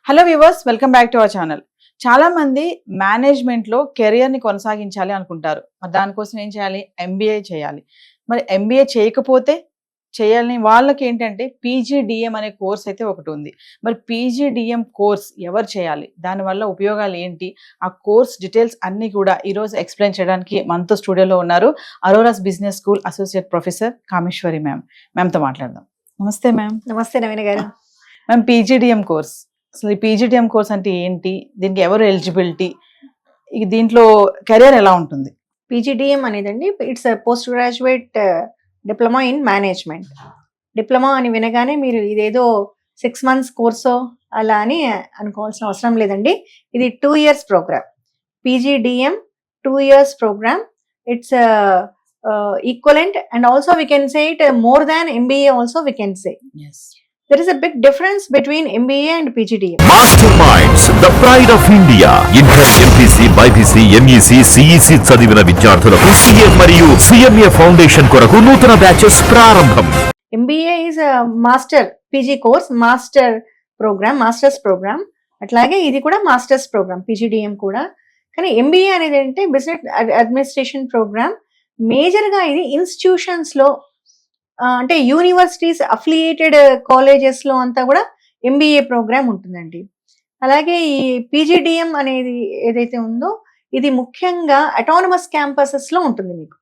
Hello viewers, welcome back to our channel. చాలా మంది management లో కెరియర్ ని కొనసాగించాలి అనుకుంటారు. మరి దానికోసం ఏం చేయాలి? ఎంబీఏ చేయాలి. మరి ఎంబీఏ చేయకపోతే చేయాలని వాళ్ళకి ఏంటంటే పీజీడిఎం అనే కోర్స్ అయితే ఒకటి ఉంది. మరి పీజీడిఎం కోర్స్ ఎవరు చేయాలి, దానివల్ల ఉపయోగాలు ఏంటి, ఆ కోర్స్ డీటెయిల్స్ అన్ని కూడా ఈరోజు ఎక్స్ప్లెయిన్ చేయడానికి మనతో స్టూడియోలో ఉన్నారు Aurora's business school associate professor Kameshwari ma'am. మ్యామ్తో మాట్లాడదాం. నమస్తే మ్యామ్. నమస్తే నవీన గారు. మ్యామ్, పీజీడిఎం కోర్స్, అసలు ఈ పీజీడిఎం కోర్స్ అంటే ఏంటి, దీనికి ఎవరు ఎలిజిబిలిటీ, దీంట్లో కెరియర్ ఎలా ఉంటుంది? పీజీడిఎం అనేదండి, it's post graduate diploma in management. Diploma అని వినగానే మీరు ఇదేదో 6 months కోర్సో అలా అని అనుకోవాల్సిన అవసరం లేదండి. ఇది 2 years programme. PGDM 2 years programme. It's equivalent and also we can say it more than MBA also we can say. There is a big difference between MBA and PGDM. Masterminds, the pride of India. Inter MPC, BPC, MEC, CEC చదివిన విద్యార్థులకు CA మరియు CMA foundation కొరకు నూతన batches ప్రారంభం. MBA is a master PG course, master program, masters program. అట్లాగే ఇది కూడా masters programme, PGDM కూడా. కానీ MBA అనేది అంటే బిజినెస్ అడ్మినిస్ట్రేషన్ ప్రోగ్రామ్. మేజర్గా ఇది ఇన్స్టిట్యూషన్స్ లో అంటే యూనివర్సిటీస్ అఫిలియేటెడ్ కాలేజెస్ లో అంతా కూడా ఎంబీఏ ప్రోగ్రామ్ ఉంటుందండి. అలాగే ఈ పీజీడిఎం అనేది ఏదైతే ఉందో ఇది ముఖ్యంగా అటానమస్ క్యాంపసెస్ లో ఉంటుంది మీకు.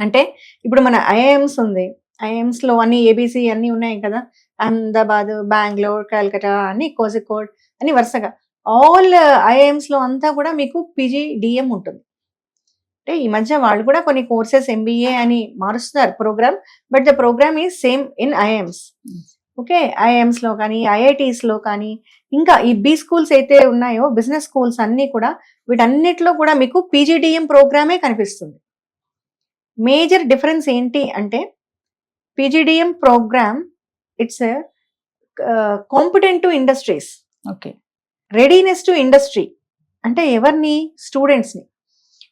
అంటే ఇప్పుడు మన ఐఐఎమ్స్ ఉంది, ఐఐఎమ్స్ లో అన్ని ఏబిసి అన్ని ఉన్నాయి కదా, అహ్మదాబాద్, బెంగళూరు, కల్కటా అన్ని, కోజికోడ్ అని వరుసగా ఆల్ ఐఐఎమ్స్ లో అంతా కూడా మీకు పీజీడిఎం ఉంటుంది. అంటే ఈ మధ్య వాళ్ళు కూడా కొన్ని కోర్సెస్ ఎంబీఏ అని మారుస్తున్నారు program, but the program is same in IIMs. Okay, IIMs లో కానీ ఐఐటీస్ లో కానీ ఇంకా ఈ బి స్కూల్స్ అయితే ఉన్నాయో బిజినెస్ స్కూల్స్ అన్ని కూడా వీటన్నిటిలో కూడా మీకు పీజీడిఎం ప్రోగ్రామే కనిపిస్తుంది. మేజర్ డిఫరెన్స్ ఏంటి అంటే PGDM programme it's competent to industries. Okay, readiness to industry అంటే ఎవరిని?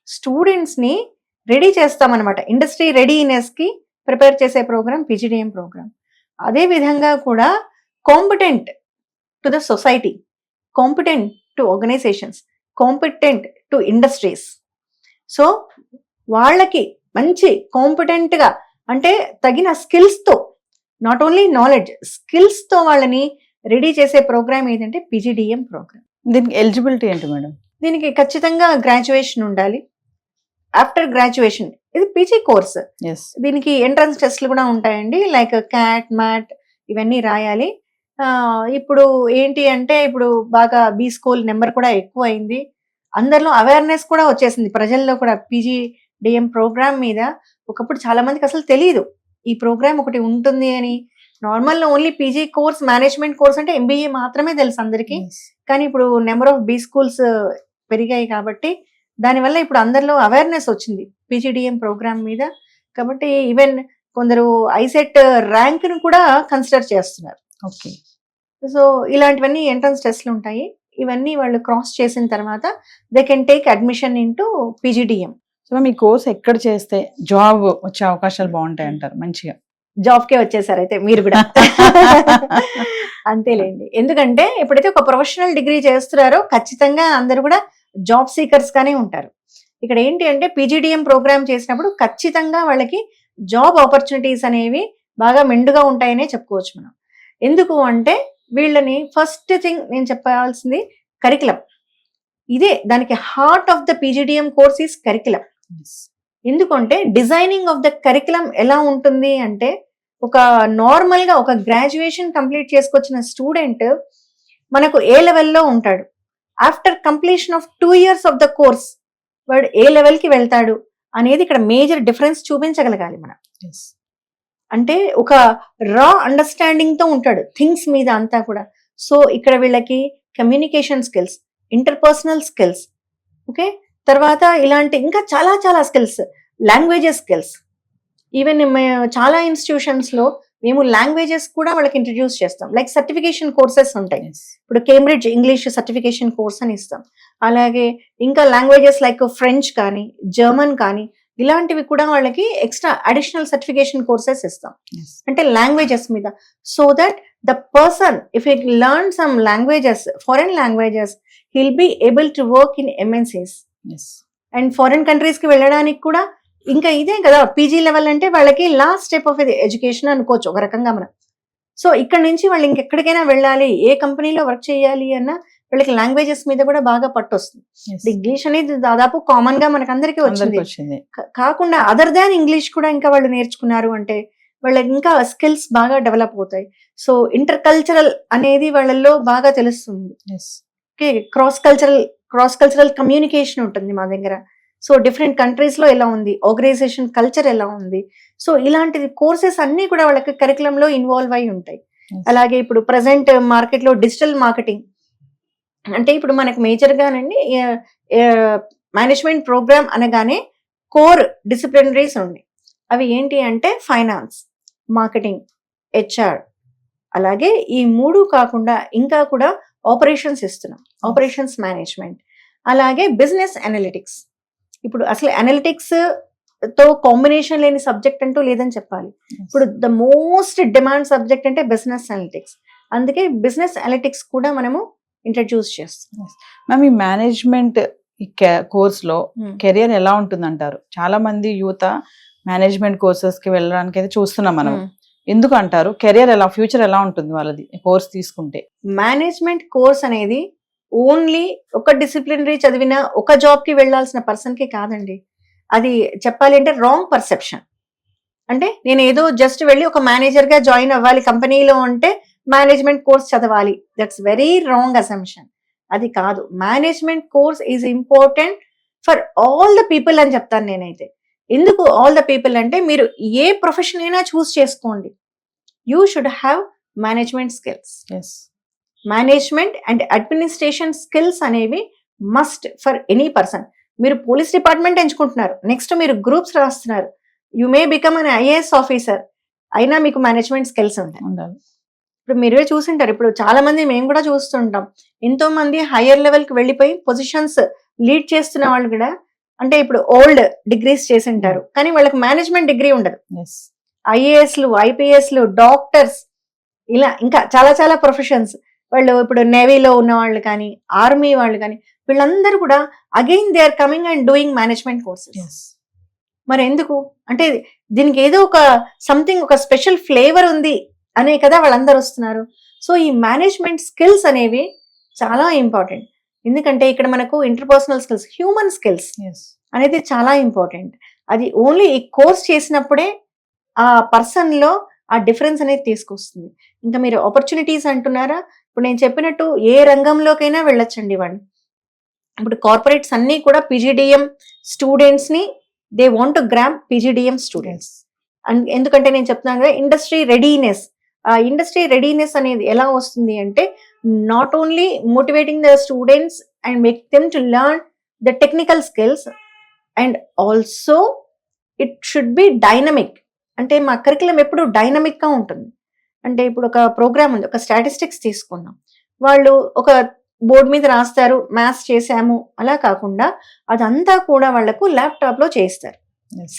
స్టూడెంట్స్ ని రెడీ చేస్తామన్నమాట. ఇండస్ట్రీ రెడీనెస్ కి ప్రిపేర్ చేసే ప్రోగ్రామ్ పీజీడిఎం ప్రోగ్రామ్. అదే విధంగా కూడా competent to the society, competent to organisations, competent to industries. So వాళ్ళకి మంచి కాంపిటెంట్ గా అంటే తగిన స్కిల్స్ తో, నాట్ ఓన్లీ నాలెడ్జ్, స్కిల్స్ తో వాళ్ళని రెడీ చేసే ప్రోగ్రామ్ ఏదంటే పీజీడిఎం ప్రోగ్రామ్. దీనికి ఎలిజిబిలిటీ ఏంటి మేడం? దీనికి ఖచ్చితంగా గ్రాడ్యుయేషన్ ఉండాలి. ఆఫ్టర్ గ్రాడ్యుయేషన్ ఇది పీజీ కోర్స్. దీనికి ఎంట్రన్స్ టెస్ట్లు కూడా ఉంటాయండి, లైక్ క్యాట్, మ్యాట్ ఇవన్నీ రాయాలి. ఇప్పుడు ఏంటి అంటే ఇప్పుడు బాగా బీ స్కూల్ నెంబర్ కూడా ఎక్కువ అయింది, అందరిలో అవేర్నెస్ కూడా వచ్చేసింది ప్రజల్లో కూడా పీజీడిఎం ప్రోగ్రామ్ మీద. ఒకప్పుడు చాలా మందికి అసలు తెలియదు ఈ ప్రోగ్రామ్ ఒకటి ఉంటుంది అని. Normal only PG course, management course అంటే ఎంబీఏ మాత్రమే తెలుసు అందరికీ. కానీ ఇప్పుడు నెంబర్ ఆఫ్ బీ స్కూల్స్ పెరిగాయి కాబట్టి దానివల్ల ఇప్పుడు అందరిలో అవేర్నెస్ వచ్చింది పీజీడిఎం ప్రోగ్రామ్ మీద. కాబట్టి ఈవెన్ కొందరు ఐసెట్ ర్యాంక్ ను కూడా కన్సిడర్ చేస్తున్నారు. ఓకే, సో ఇలాంటివన్నీ ఎంట్రన్స్ టెస్ట్లు ఉంటాయి. ఇవన్నీ వాళ్ళు క్రాస్ చేసిన తర్వాత they can take admission in to PGDM. So me course ఎక్కడ చేస్తే జాబ్ వచ్చే అవకాశాలు బాగుంటాయి అంటారు? మంచిగా జాబ్ కే వచ్చేసారు అయితే మీరు కూడా. అంతేలేండి, ఎందుకంటే ఎప్పుడైతే ఒక ప్రొఫెషనల్ డిగ్రీ చేస్తున్నారో ఖచ్చితంగా అందరూ కూడా జాబ్ సీకర్స్ గానే ఉంటారు. ఇక్కడ ఏంటి అంటే పీజీడిఎం ప్రోగ్రామ్ చేసినప్పుడు ఖచ్చితంగా వాళ్ళకి జాబ్ ఆపర్చునిటీస్ అనేవి బాగా మెండుగా ఉంటాయనే చెప్పుకోవచ్చు మనం. ఎందుకు అంటే వీళ్ళని ఫస్ట్ థింగ్ నేను చెప్పాల్సింది కరికులం. ఇదే దానికి heart of the PGDM course is curriculum. ఎందుకంటే డిజైనింగ్ ఆఫ్ ద కరికులం ఎలా ఉంటుంది అంటే ఒక నార్మల్ గా ఒక గ్రాడ్యుయేషన్ కంప్లీట్ చేసుకొచ్చిన స్టూడెంట్ మనకు ఏ లెవెల్లో ఉంటాడు, after completion of 2 years of the course వాడు ఏ లెవెల్ కి వెళ్తాడు అనేది ఇక్కడ మేజర్ డిఫరెన్స్ చూపించగలగాలి మనం. అంటే ఒక రా అండర్స్టాండింగ్ తో ఉంటాడు థింగ్స్ మీద అంతా కూడా. సో ఇక్కడ వీళ్ళకి communication skills, interpersonal skills, okay, తర్వాత ఇలాంటి ఇంకా చాలా చాలా స్కిల్స్, లాంగ్వేజెస్ స్కిల్స్. ఈవెన్ చాలా ఇన్స్టిట్యూషన్స్ లో మేము లాంగ్వేజెస్ కూడా వాళ్ళకి ఇంట్రడ్యూస్ చేస్తాం. లైక్ సర్టిఫికేషన్ కోర్సెస్ ఉంటాయి. ఇప్పుడు కేంబ్రిడ్జ్ ఇంగ్లీష్ సర్టిఫికేషన్ కోర్స్ అని ఇస్తాం. అలాగే ఇంకా లాంగ్వేజెస్ లైక్ ఫ్రెంచ్ కానీ, జర్మన్ కానీ, ఇలాంటివి కూడా వాళ్ళకి ఎక్స్ట్రా అడిషనల్ సర్టిఫికేషన్ కోర్సెస్ ఇస్తాం. Yes. అంటే లాంగ్వేజెస్ మీద, so that the person if he learn some languages, foreign languages, he'll be able to work in MNCs. Yes. And foreign countries కి వెళ్ళడానికి కూడా ఇంకా ఇదే కదా, పీజీ లెవెల్ అంటే వాళ్ళకి లాస్ట్ స్టెప్ ఆఫ్ ఎడ్యుకేషన్ అనుకోవచ్చు ఒక రకంగా మనం. సో ఇక్కడ నుంచి వాళ్ళు ఇంకెక్కడికైనా వెళ్ళాలి, ఏ కంపెనీలో వర్క్ చేయాలి అన్న వాళ్ళకి లాంగ్వేజెస్ మీద కూడా బాగా పట్టు వస్తుంది. Yes. ఇంగ్లీష్ అనేది దాదాపు కామన్ గా మనకు అందరికీ అందరికి వచ్చింది. వచ్చింది. కాకుండా అదర్ దాన్ ఇంగ్లీష్ కూడా ఇంకా వాళ్ళు నేర్చుకున్నారు అంటే వాళ్ళకి ఇంకా స్కిల్స్ బాగా డెవలప్ అవుతాయి. సో ఇంటర్ కల్చరల్ అనేది వాళ్ళల్లో బాగా తెలుస్తుంది. Yes. Okay, cross cultural communication ఉంటుంది మా దగ్గర. సో డిఫరెంట్ కంట్రీస్ లో ఎలా ఉంది, ఆర్గనైజేషన్ కల్చర్ ఎలా ఉంది, సో ఇలాంటి కోర్సెస్ అన్ని కూడా వాళ్ళకి కరికులం లో ఇన్వాల్వ్ అయి ఉంటాయి. Yes. అలాగే ఇప్పుడు ప్రజెంట్ మార్కెట్ లో డిజిటల్ మార్కెటింగ్ అంటే ఇప్పుడు మనకు మేజర్ గానండి మేనేజ్మెంట్ ప్రోగ్రామ్ అనగానే కోర్ డిసిప్లినరీస్ ఉన్నాయి. అవి ఏంటి అంటే ఫైనాన్స్, మార్కెటింగ్, HR, అలాగే ఈ 3 కాకుండా ఇంకా కూడా ఆపరేషన్స్ ఇస్తున్నాం, ఆపరేషన్స్ మేనేజ్మెంట్, అలాగే బిజినెస్ అనలిటిక్స్. ఇప్పుడు అసలు అనలిటిక్స్ తో కాంబినేషన్ లేని సబ్జెక్ట్ అంటూ లేదని చెప్పాలి. ఇప్పుడు ద మోస్ట్ డిమాండ్ సబ్జెక్ట్ అంటే బిజినెస్ అనలిటిక్స్. అందుకే బిజినెస్ అనలిటిక్స్ కూడా మనము ఇంట్రడ్యూస్ చేస్తాం. మ్యామ్, ఈ మేనేజ్మెంట్ కోర్స్ లో కెరియర్ ఎలా ఉంటుంది అంటారు? చాలా మంది యువత మేనేజ్మెంట్ కోర్సెస్ కి వెళ్ళడానికి అయితే చూస్తున్నాం మనం. ఎందుకు అంటారు? కెరియర్ ఎలా, ఫ్యూచర్ ఎలా ఉంటుంది వాళ్ళది కోర్స్ తీసుకుంటే? మేనేజ్మెంట్ కోర్స్ అనేది ఓన్లీ ఒక డిసిప్లినరీ చదివిన ఒక జాబ్ కి వెళ్లాల్సిన పర్సన్ కి కాదండి. అది చెప్పాలి అంటే రాంగ్ పర్సెప్షన్. అంటే నేను ఏదో జస్ట్ వెళ్ళి ఒక మేనేజర్ గా జాయిన్ అవ్వాలి కంపెనీలో అంటే మేనేజ్మెంట్ కోర్స్ చదవాలి. That's very wrong assumption. అది కాదు. Management course is important for all the people అని చెప్తాను నేనైతే. ఎందుకు ఆల్ ద పీపుల్ అంటే మీరు ఏ ప్రొఫెషన్ అయినా చూస్ చేసుకోండి, you should have management skills. Management and administration skills అనేవి మస్ట్ ఫర్ ఎనీ పర్సన్. మీరు పోలీస్ డిపార్ట్మెంట్ ఎంచుకుంటున్నారు, నెక్స్ట్ మీరు గ్రూప్స్ రాస్తున్నారు, you may become an IAS officer, అయినా మీకు మేనేజ్మెంట్ స్కిల్స్ ఉంటాయి. ఇప్పుడు మీరే చూసింటారు, ఇప్పుడు చాలా మంది మేము కూడా చూస్తుంటాం, ఎంతో మంది హయ్యర్ లెవెల్ కి వెళ్ళిపోయి పొజిషన్స్ లీడ్ చేస్తున్న వాళ్ళు కూడా అంటే ఇప్పుడు ఓల్డ్ డిగ్రీస్ చేసింటారు కానీ వాళ్ళకి మేనేజ్మెంట్ డిగ్రీ ఉండదు. IASలు, IPSలు, డాక్టర్స్, ఇలా ఇంకా చాలా చాలా ప్రొఫెషన్స్. వాళ్ళు ఇప్పుడు నేవీలో ఉన్న వాళ్ళు కానీ, ఆర్మీ వాళ్ళు కానీ, వీళ్ళందరూ కూడా again they are coming and doing management courses. మరి ఎందుకు అంటే దీనికి ఏదో ఒక సంథింగ్, ఒక స్పెషల్ ఫ్లేవర్ ఉంది అనే కదా వాళ్ళందరూ వస్తున్నారు. సో ఈ మేనేజ్మెంట్ స్కిల్స్ అనేవి చాలా ఇంపార్టెంట్. ఎందుకంటే ఇక్కడ మనకు ఇంటర్పర్సనల్ స్కిల్స్, హ్యూమన్ స్కిల్స్ అనేది చాలా ఇంపార్టెంట్. అది ఓన్లీ ఈ కోర్స్ చేసినప్పుడే ఆ పర్సన్ లో ఆ డిఫరెన్స్ అనేది తీసుకొస్తుంది. ఇంకా మీరు ఆపర్చునిటీస్ అంటున్నారా, ఇప్పుడు నేను చెప్పినట్టు ఏ రంగంలోకైనా వెళ్ళొచ్చండి వాళ్ళు. ఇప్పుడు కార్పొరేట్స్ అన్ని కూడా PGDM స్టూడెంట్స్ ని they want to gram PGDM students. ఎందుకంటే నేను చెప్తున్నాను కదా ఇండస్ట్రీ రెడీనెస్. ఆ ఇండస్ట్రీ రెడీనెస్ అనేది ఎలా వస్తుంది అంటే not only motivating the students and make them to learn the technical skills and also it should be dynamic. అంటే మా కరికులం ఎప్పుడు డైనమిక్ గా ఉంటుంది. అంటే ఇప్పుడు ఒక ప్రోగ్రామ్ ఉంది, ఒక స్టాటిస్టిక్స్ తీసుకున్నాం, వాళ్ళు ఒక బోర్డు మీద రాస్తారు, మ్యాథ్స్ చేసాము, అలా కాకుండా అదంతా కూడా వాళ్లకు ల్యాప్టాప్ లో చేస్తారు.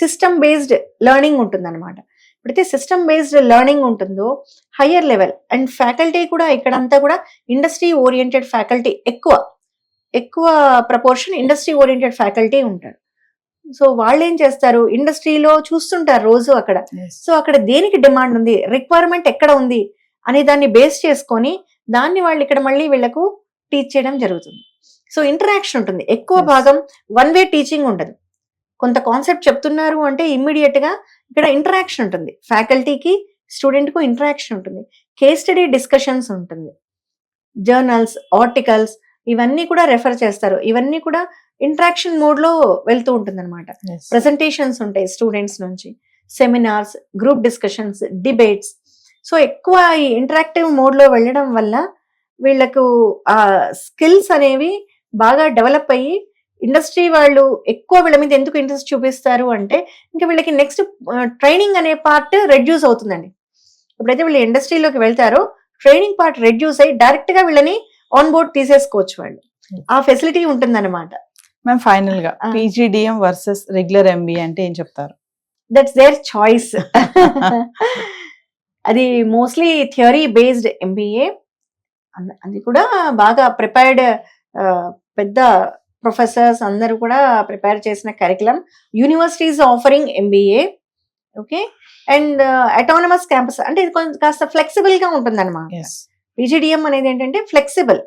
సిస్టమ్ బేస్డ్ లెర్నింగ్ ఉంటుంది అనమాట. ఇప్పుడైతే సిస్టమ్ బేస్డ్ లెర్నింగ్ ఉంటుందో హయ్యర్ లెవెల్ అండ్ ఫ్యాకల్టీ కూడా ఇక్కడంతా కూడా ఇండస్ట్రీ ఓరియంటెడ్ ఫ్యాకల్టీ ఎక్కువ ప్రపోర్షన్ ఇండస్ట్రీ ఓరియంటెడ్ ఫ్యాకల్టీ ఉంటారు. సో వాళ్ళు ఏం చేస్తారు, ఇండస్ట్రీలో చూస్తుంటారు రోజు అక్కడ. సో అక్కడ దేనికి డిమాండ్ ఉంది, రిక్వైర్మెంట్ ఎక్కడ ఉంది అనే దాన్ని బేస్ చేసుకొని దాన్ని వాళ్ళు ఇక్కడ మళ్ళీ వీళ్ళకు టీచ్ చేయడం జరుగుతుంది. సో ఇంటరాక్షన్ ఉంటుంది. ఎక్కువ భాగం వన్ వే టీచింగ్ ఉండదు. కొంత కాన్సెప్ట్ చెప్తున్నారు అంటే ఇమ్మీడియట్ గా ఇక్కడ ఇంటరాక్షన్ ఉంటుంది, ఫ్యాకల్టీకి స్టూడెంట్ కు ఇంటరాక్షన్ ఉంటుంది, కేస్ స్టడీ డిస్కషన్స్ ఉంటుంది, జర్నల్స్, ఆర్టికల్స్ ఇవన్నీ కూడా రెఫర్ చేస్తారు. ఇవన్నీ కూడా ఇంటరాక్షన్ మోడ్ లో వెళ్తూ ఉంటుంది అనమాట. ప్రెజెంటేషన్స్ ఉంటాయి స్టూడెంట్స్ నుంచి, seminars, group discussions, debates. So ఎక్కువ ఈ ఇంటరాక్టివ్ మోడ్ లో వెళ్ళడం వల్ల వీళ్ళకు ఆ స్కిల్స్ అనేవి బాగా డెవలప్ అయ్యి ఇండస్ట్రీ వాళ్ళు ఎక్కువ వీళ్ళ మీద ఎందుకు ఇంట్రెస్ట్ చూపిస్తారు అంటే ఇంకా వీళ్ళకి నెక్స్ట్ ట్రైనింగ్ అనే పార్ట్ రెడ్యూస్ అవుతుందండి. ఎప్పుడైతే వీళ్ళు ఇండస్ట్రీలోకి వెళ్తారో ట్రైనింగ్ పార్ట్ రెడ్యూస్ అయ్యి డైరెక్ట్ గా వీళ్ళని ఆన్ బోర్డ్ తీసేసుకోవచ్చు వాళ్ళు. ఆ ఫెసిలిటీ ఉంటుందన్నమాట. మ్యామ్ ఫైనల్ గా ఆ. పీజీడిఎం వర్సెస్ రెగ్యులర్ ఎంబీఏ అంటే ఏం చెప్తారు? That's their choice. అది మోస్ట్లీ థియరీ బేస్డ్ ఎంబీఏ. అది కూడా బాగా ప్రిపేర్డ్, పెద్ద ప్రొఫెసర్స్ అందరూ కూడా ప్రిపేర్ చేసిన curriculum. Universities offering MBA. Okay. And autonomous campus అంటే ఇది కొంచెం కాస్త ఫ్లెక్సిబుల్ గా ఉంటుంది అనమాట. Yes. పీజీడిఎం అనేది ఏంటంటే ఫ్లెక్సిబుల్,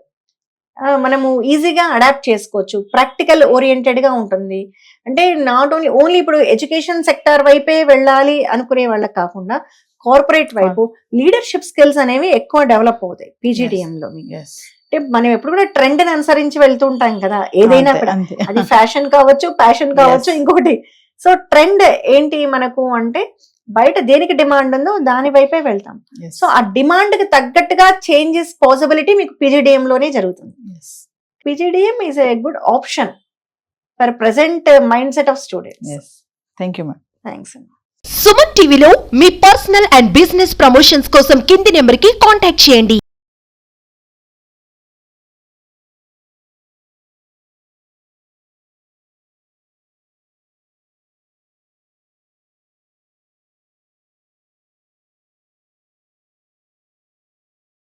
మనము ఈజీగా అడాప్ట్ చేసుకోవచ్చు, ప్రాక్టికల్ ఓరియంటెడ్ గా ఉంటుంది. అంటే నాట్ ఓన్లీ ఇప్పుడు ఎడ్యుకేషన్ సెక్టార్ వైపే వెళ్ళాలి అనుకునే వాళ్ళకి కాకుండా కార్పొరేట్ వైపు లీడర్షిప్ స్కిల్స్ అనేవి ఎక్కువ డెవలప్ అవుతాయి పీజీడిఎం లో. మీకు Yes. అంటే మనం ఎప్పుడు కూడా ట్రెండ్ ని అనుసరించి వెళ్తుంటాం కదా, ఏదైనా అంతే, కూడా. అంతే. అది ఫ్యాషన్ కావచ్చు, ప్యాషన్ కావచ్చు, Yes. ఇంకొకటి. సో ట్రెండ్ ఏంటి మనకు అంటే బయట దేనికి డిమాండ్ ఉందో దాని వైపే వెళ్తాం. Yes. సో ఆ డిమాండ్ కి తగ్గట్టుగా చేంజెస్ పాసిబిలిటీ మీకు పీజీడిఎం లోనే జరుగుతుంది. Yes. PGDM is a good option for present mind set of students. Yes. Thank you, ma'am. Thanks. Suman టీవీలో మీ పర్సనల్ అండ్ బిజినెస్ ప్రమోషన్స్ కోసం కింది నెంబర్కి కాంటాక్ట్ చేయండి.